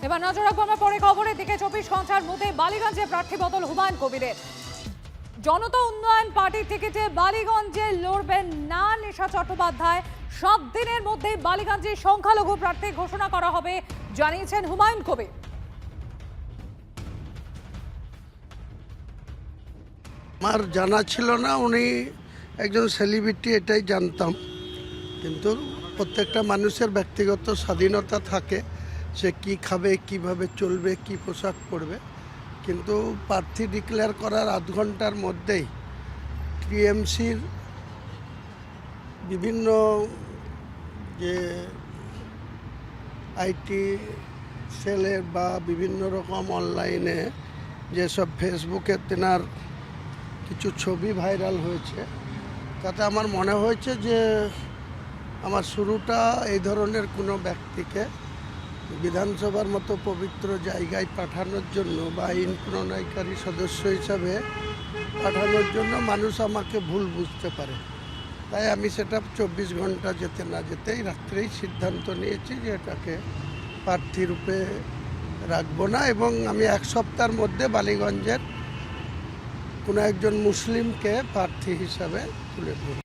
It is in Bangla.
এবার নজর রাখবো আমরা পরে খবরের দিকে। 24 ঘন্টার মধ্যে বালিগঞ্জে প্রার্থী বদল হুমায়ুন কবিরের। জনতা উন্নয়ন পার্টির টিকিটে বালিগঞ্জে লড়বেন না নিশা চট্টোপাধ্যায়। 7 দিনের মধ্যে বালিগঞ্জে সংখ্যালঘু প্রার্থী ঘোষণা করা হবে জানিয়েছেন হুমায়ুন কবির। আমার জানা ছিল না উনি একজন সেলিব্রিটি, এটাই জানতাম। কিন্তু প্রত্যেকটা মানুষের ব্যক্তিগত স্বাধীনতা থাকে, সে কি খাবে, কিভাবে চলবে, কি পোশাক পরবে। কিন্তু প্রার্থী ডিক্লেয়ার করার আধ ঘন্টার মধ্যেই টিএমসির বিভিন্ন যে আইটি সেলের বা বিভিন্ন রকম অনলাইনে যেসব ফেসবুকে তেনার কিছু ছবি ভাইরাল হয়েছে, তাতে আমার মনে হয়েছে যে আমার শুরুটা এই ধরনের কোনো ব্যক্তিকে বিধানসভার মতো পবিত্র জায়গায় পাঠানোর জন্য বা আইন প্রণয়নকারী সদস্য হিসাবে পাঠানোর জন্য মানুষ আমাকে ভুল বুঝতে পারে। তাই আমি সেটা 24 ঘন্টা যেতে না যেতেই রাত্রেই সিদ্ধান্ত নিয়েছি যে এটাকে প্রার্থী রূপে রাখবো না, এবং আমি 1 সপ্তাহের মধ্যে বালিগঞ্জের কোনো একজন মুসলিমকে প্রার্থী হিসাবে তুলে ধরব।